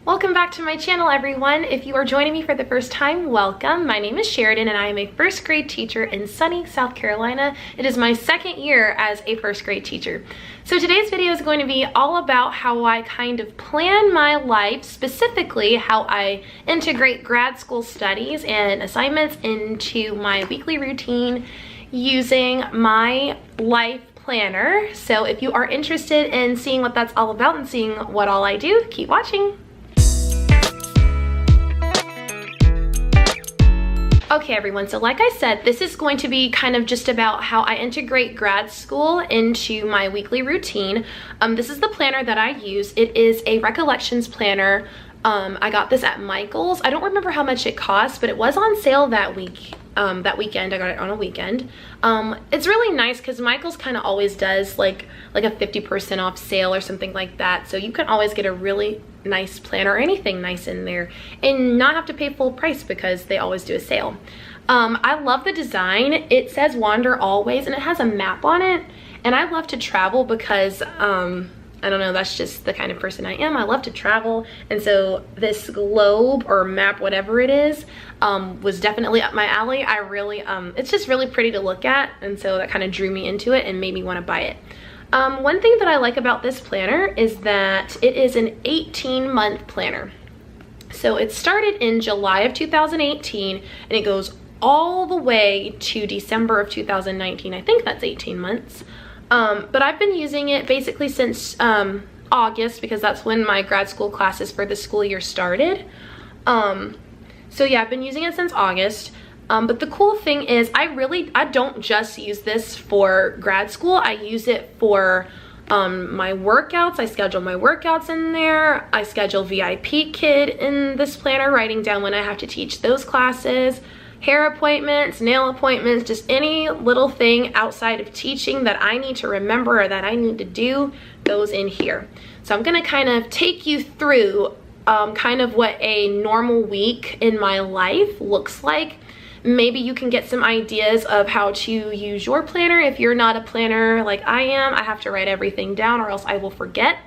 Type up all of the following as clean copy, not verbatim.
Welcome back to my channel, everyone. If you are joining me for the first time, welcome. My name is Sheridan and I am a first grade teacher in sunny South Carolina. It is my second year as a first grade teacher. So today's video is going to be all about how I kind of plan my life, specifically how I integrate grad school studies and assignments into my weekly routine using my life planner. So if you are interested in seeing what that's all about and seeing what all I do, keep watching. Okay everyone, so like I said, this is going to be kind of just about how I integrate grad school into my weekly routine. This is the planner that I use. It is a recollections planner. I got this at Michael's. I don't remember how much it cost, but it was on sale that week. That weekend. I got it on a weekend. It's really nice because Michael's kind of always does like a 50% off sale or something like that. So you can always get a really nice planner or anything nice in there and not have to pay full price because they always do a sale. I love the design. It says Wander Always and it has a map on it. And I love to travel because I don't know, that's just the kind of person I am. I love to travel, and so this globe or map, whatever it is, was definitely up my alley. I really, it's just really pretty to look at, and so that kind of drew me into it and made me want to buy it. One thing that I like about this planner is that it is an 18-month planner. So it started in July of 2018, and it goes all the way to December of 2019. I think that's 18 months. But I've been using it basically since August because that's when my grad school classes for the school year started. So yeah, I've been using it since August. But the cool thing is I don't just use this for grad school. I use it for my workouts. I schedule my workouts in there. I schedule VIPKID in this planner, writing down when I have to teach those classes. Hair appointments, nail appointments, just any little thing outside of teaching that I need to remember or that I need to do goes in here. So I'm gonna kind of take you through kind of what a normal week in my life looks like. Maybe you can get some ideas of how to use your planner. If you're not a planner like I am, I have to write everything down or else I will forget.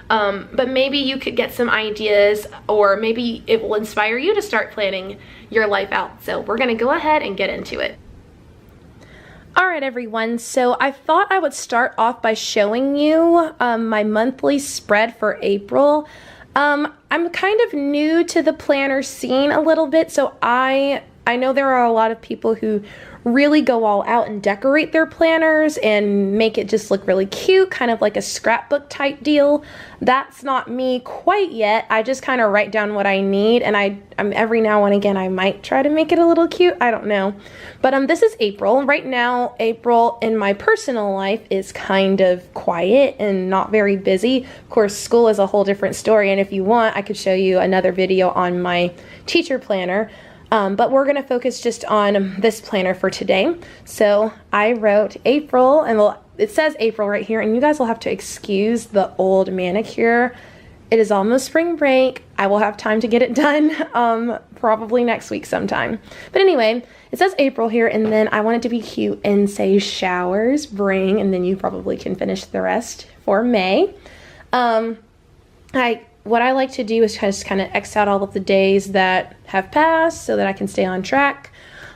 But maybe you could get some ideas, or maybe it will inspire you to start planning your life out. So we're gonna go ahead and get into it. All right, everyone, so I thought I would start off by showing you my monthly spread for April. I'm kind of new to the planner scene a little bit, so I know there are a lot of people who really go all out and decorate their planners and make it just look really cute, kind of like a scrapbook type deal. That's not me quite yet. I just kind of write down what I need, and I'm every now and again I might try to make it a little cute. I don't know. But this is April. Right now, April in my personal life is kind of quiet and not very busy. Of course, school is a whole different story, and if you want, I could show you another video on my teacher planner. But we're going to focus just on this planner for today. So I wrote April, and well, it says April right here, and you guys will have to excuse the old manicure. It is almost spring break. I will have time to get it done, probably next week sometime. But anyway, it says April here, and then I want it to be cute and say showers bring, and then you probably can finish the rest for May. What I like to do is just kind of X out all of the days that have passed so that I can stay on track.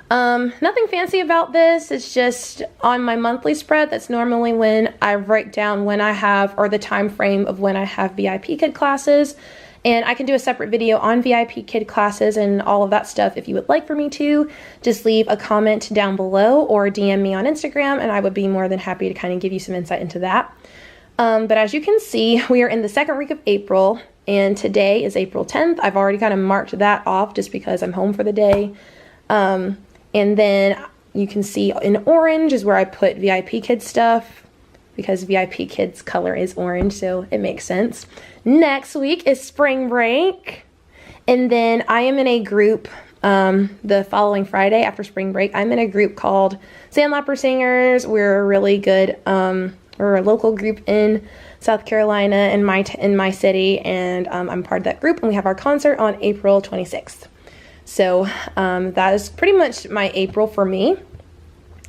Nothing fancy about this. It's just on my monthly spread. That's normally when I write down when I have, or the time frame of when I have VIPKID classes. And I can do a separate video on VIPKID classes and all of that stuff if you would like for me to. Just leave a comment down below or DM me on Instagram, and I would be more than happy to kind of give you some insight into that. But as you can see, we are in the second week of April. And today is April 10th. I've already kind of marked that off just because I'm home for the day. And then you can see in orange is where I put VIPKID stuff because VIPKID's color is orange, so it makes sense. Next week is spring break. And then I am in a group the following Friday after spring break. I'm in a group called Sandlapper Singers. We're a really good, we're a local group in South Carolina in my city, and I'm part of that group, and we have our concert on April 26th. So that is pretty much my April for me.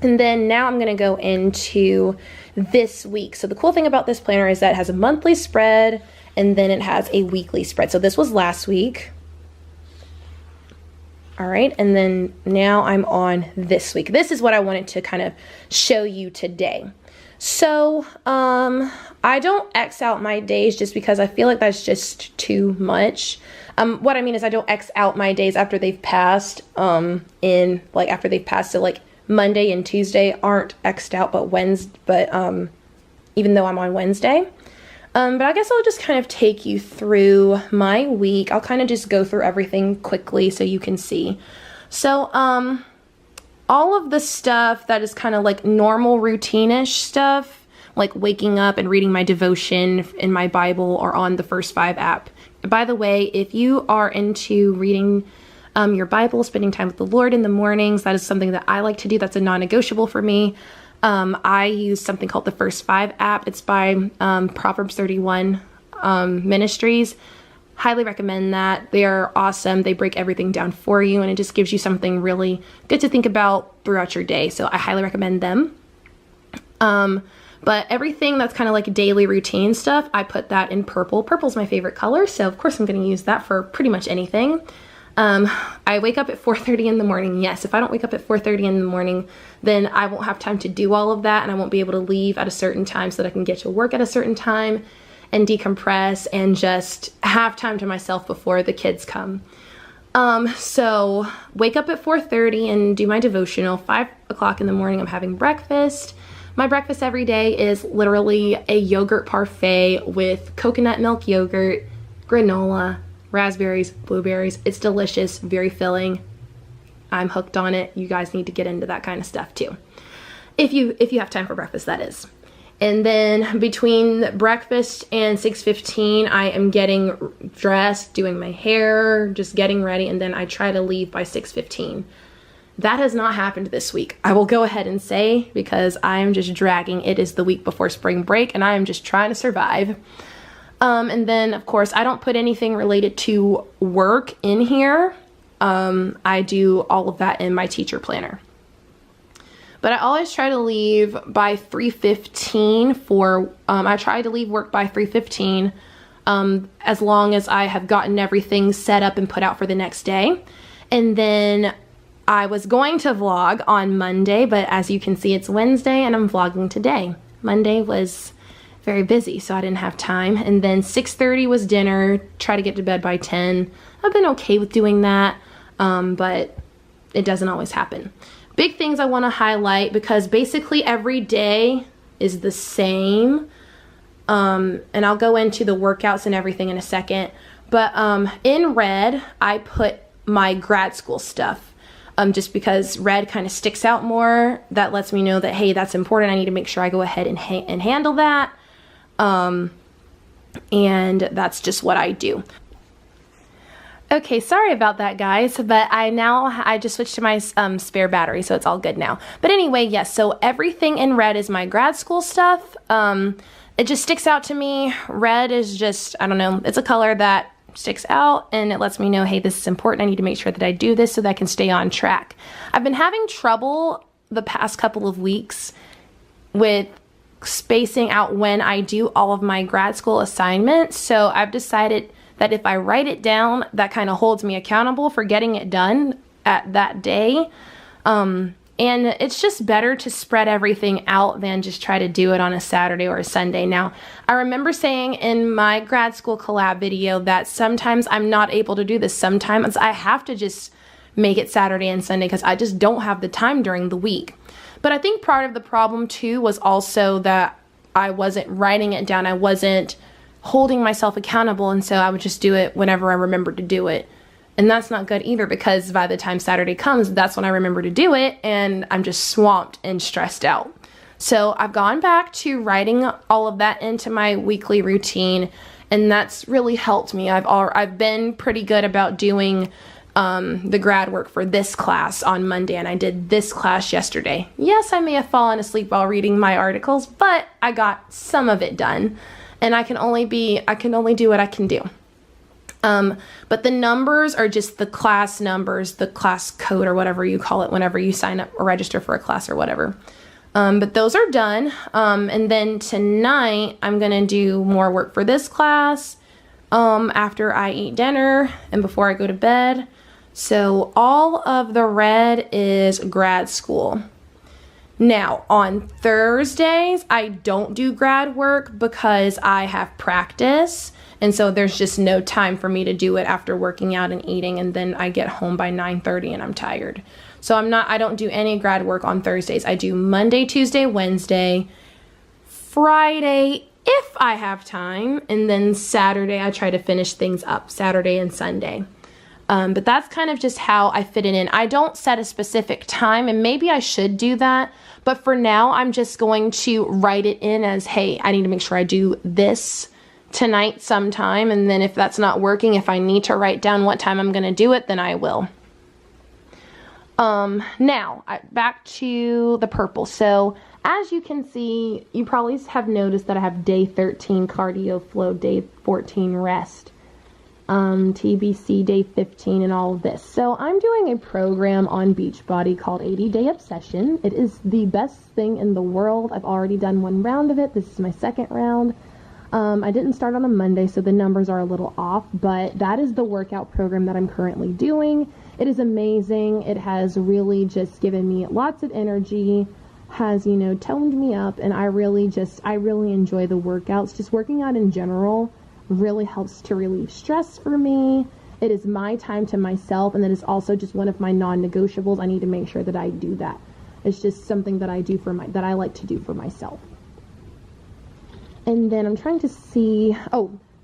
And then now I'm going to go into this week. So the cool thing about this planner is that it has a monthly spread, and then it has a weekly spread. So this was last week. All right, and then now I'm on this week. This is what I wanted to kind of show you today. So I don't X out my days just because I feel like that's just too much. What I mean is I don't X out my days after they've passed, after they've passed. So like Monday and Tuesday aren't X'd out, but even though I'm on Wednesday. But I guess I'll just kind of take you through my week. I'll kind of just go through everything quickly so you can see. So, all of the stuff that is kind of like normal routine-ish stuff, like waking up and reading my devotion in my Bible or on the First 5 app. By the way, if you are into reading your Bible, spending time with the Lord in the mornings, that is something that I like to do. That's a non-negotiable for me. I use something called the First 5 app. It's by Proverbs 31 Ministries. Highly recommend that. They are awesome. They break everything down for you, and it just gives you something really good to think about throughout your day. So I highly recommend them. But everything that's kind of like daily routine stuff, I put that in purple. Purple's my favorite color, so of course I'm going to use that for pretty much anything. I wake up at 4:30 in the morning. Yes, if I don't wake up at 4:30 in the morning, then I won't have time to do all of that, and I won't be able to leave at a certain time so that I can get to work at a certain time and decompress and just have time to myself before the kids come. So wake up at 4:30 and do my devotional. 5 o'clock in the morning, I'm having breakfast. My breakfast every day is literally a yogurt parfait with coconut milk yogurt, granola, raspberries, blueberries. It's delicious, very filling. I'm hooked on it. You guys need to get into that kind of stuff too. If you have time for breakfast, that is. And then between breakfast and 6:15, I am getting dressed, doing my hair, just getting ready, and then I try to leave by 6:15. That has not happened this week. I will go ahead and say, because I am just dragging. It is the week before spring break, and I am just trying to survive. And then, of course, I don't put anything related to work in here. I do all of that in my teacher planner. But I always try to leave by 3:15 I try to leave work by 3:15 as long as I have gotten everything set up and put out for the next day. And then I was going to vlog on Monday, but as you can see, it's Wednesday and I'm vlogging today. Monday was very busy, so I didn't have time. And then 6:30 was dinner, try to get to bed by 10. I've been okay with doing that, but it doesn't always happen. Big things I want to highlight, because basically every day is the same. And I'll go into the workouts and everything in a second. But in red, I put my grad school stuff. Just because red kind of sticks out more. That lets me know that, hey, that's important. I need to make sure I go ahead and handle that. And that's just what I do. Okay, sorry about that, guys, but I just switched to my spare battery, so it's all good now. But anyway, yes, so everything in red is my grad school stuff. It just sticks out to me. Red is just, I don't know, it's a color that sticks out, and it lets me know, hey, this is important. I need to make sure that I do this so that I can stay on track. I've been having trouble the past couple of weeks with spacing out when I do all of my grad school assignments, so I've decided that if I write it down, that kind of holds me accountable for getting it done at that day. And it's just better to spread everything out than just try to do it on a Saturday or a Sunday. Now, I remember saying in my grad school collab video that sometimes I'm not able to do this. Sometimes I have to just make it Saturday and Sunday because I just don't have the time during the week. But I think part of the problem too was also that I wasn't writing it down. I wasn't holding myself accountable, and so I would just do it whenever I remembered to do it. And that's not good either, because by the time Saturday comes, that's when I remember to do it, and I'm just swamped and stressed out. So I've gone back to writing all of that into my weekly routine, and that's really helped me. I've been pretty good about doing the grad work for this class on Monday, and I did this class yesterday. Yes, I may have fallen asleep while reading my articles, but I got some of it done, and I can only do what I can do. But the numbers are just the class numbers, the class code, or whatever you call it whenever you sign up or register for a class or whatever. But those are done. And then tonight I'm going to do more work for this class. after I eat dinner and before I go to bed. So all of the red is grad school. Now, on Thursdays, I don't do grad work because I have practice. And so there's just no time for me to do it after working out and eating. And then I get home by 9:30 and I'm tired. So I don't do any grad work on Thursdays. I do Monday, Tuesday, Wednesday, Friday, if I have time. And then Saturday, I try to finish things up, Saturday and Sunday. But that's kind of just how I fit it in. I don't set a specific time, and maybe I should do that. But for now, I'm just going to write it in as, hey, I need to make sure I do this tonight sometime. And then if that's not working, if I need to write down what time I'm going to do it, then I will. Now, back to the purple. So as you can see, you probably have noticed that I have day 13 cardio flow, day 14 rest. TBC day 15 and all of this. So I'm doing a program on Beachbody called 80 Day Obsession. It is the best thing in the world. I've already done one round of it. This is my second round. I didn't start on a Monday, so the numbers are a little off, but that is the workout program that I'm currently doing. It is amazing. It has really just given me lots of energy, has, you know, toned me up, and I really enjoy the workouts. Just working out in general really helps to relieve stress for me. It is my time to myself, and that is also just one of my non-negotiables. I need to make sure that I do that. It's just something that I do that I like to do for myself. And then I'm trying to see,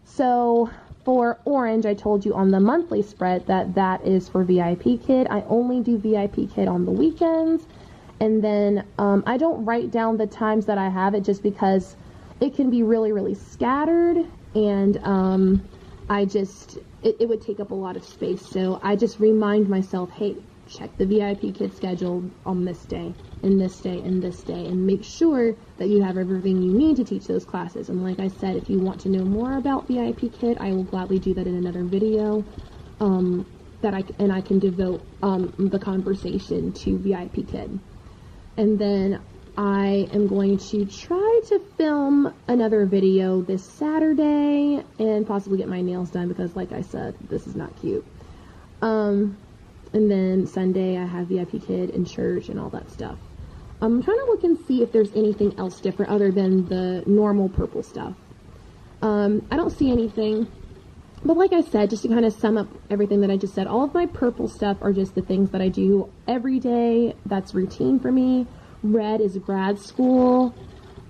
so for orange, I told you on the monthly spread that is for VIPKID. I only do VIPKID on the weekends. And then I don't write down the times that I have it just because it can be really, really scattered. And it would take up a lot of space. So I just remind myself, hey, check the VIPKID schedule on this day, and this day, and this day, and make sure that you have everything you need to teach those classes. And like I said, if you want to know more about VIPKID, I will gladly do that in another video, I can devote the conversation to VIPKID. And then I am going to try to film another video this Saturday and possibly get my nails done because, like I said, this is not cute. And then Sunday I have VIPKID in church and all that stuff. I'm trying to look and see if there's anything else different other than the normal purple stuff. I don't see anything. But like I said, just to kind of sum up everything that I just said, all of my purple stuff are just the things that I do every day. That's routine for me. Red is grad school.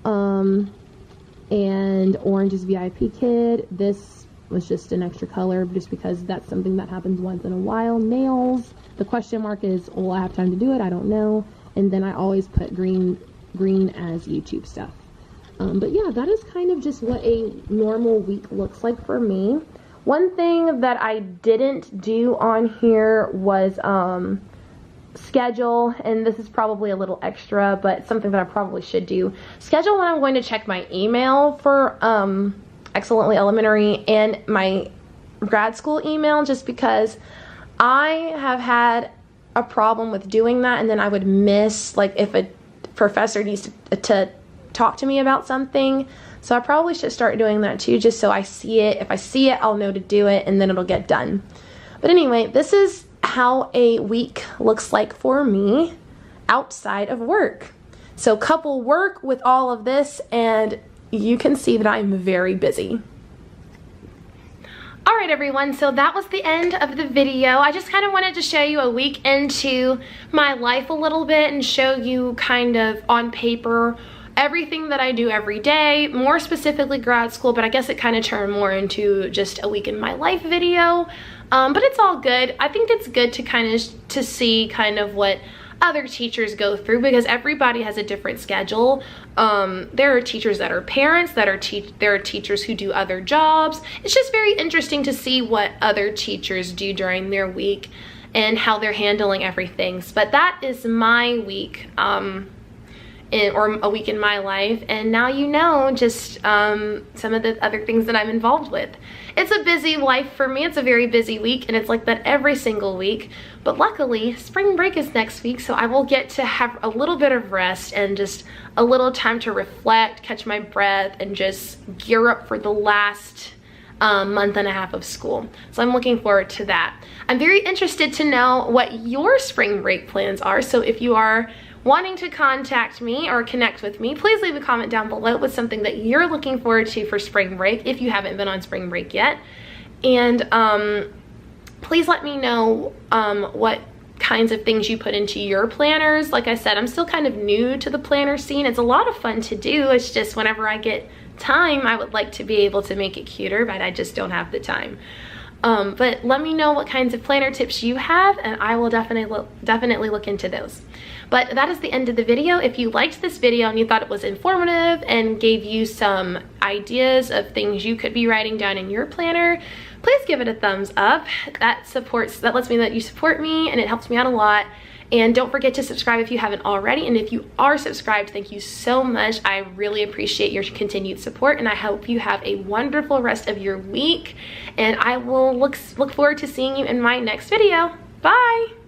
And orange is VIPKID. This was just an extra color just because that's something that happens once in a while. Nails, the question mark is, will I have time to do it? I don't know. And then I always put green as YouTube stuff. But yeah, that is kind of just what a normal week looks like for me. One thing that I didn't do on here was schedule, and this is probably a little extra, but something that I probably should do. Schedule when I'm going to check my email for Excellently Elementary and my grad school email, just because I have had a problem with doing that, and then I would miss, like, if a professor needs to talk to me about something. So I probably should start doing that too, just so I see it. If I see it, I'll know to do it, and then it'll get done. But anyway, this is how a week looks like for me outside of work. So couple work with all of this, and you can see that I'm very busy. Alright everyone, so that was the end of the video. I just kind of wanted to show you a week into my life a little bit and show you kind of on paper everything that I do every day, more specifically grad school, but I guess it kind of turned more into just a week in my life video. But it's all good. I think it's good to kind of to see kind of what other teachers go through, because everybody has a different schedule. There are teachers that are parents, there are teachers who do other jobs. It's just very interesting to see what other teachers do during their week and how they're handling everything. But that is my week, or a week in my life, and now you know just some of the other things that I'm involved with. It's a busy life for me. It's a very busy week, and it's like that every single week. But luckily, spring break is next week, so I will get to have a little bit of rest and just a little time to reflect, catch my breath, and just gear up for the last month and a half of school. So I'm looking forward to that. I'm very interested to know what your spring break plans are. So if you are wanting to contact me or connect with me, please leave a comment down below with something that you're looking forward to for spring break if you haven't been on spring break yet. And please let me know what kinds of things you put into your planners. Like I said, I'm still kind of new to the planner scene. It's a lot of fun to do. It's just whenever I get time, I would like to be able to make it cuter, but I just don't have the time. But let me know what kinds of planner tips you have, and I will definitely look into those. But that is the end of the video. If you liked this video and you thought it was informative and gave you some ideas of things you could be writing down in your planner, please give it a thumbs up. That lets me know that you support me, and it helps me out a lot. And don't forget to subscribe if you haven't already. And if you are subscribed, thank you so much. I really appreciate your continued support, and I hope you have a wonderful rest of your week. And I will look forward to seeing you in my next video. Bye.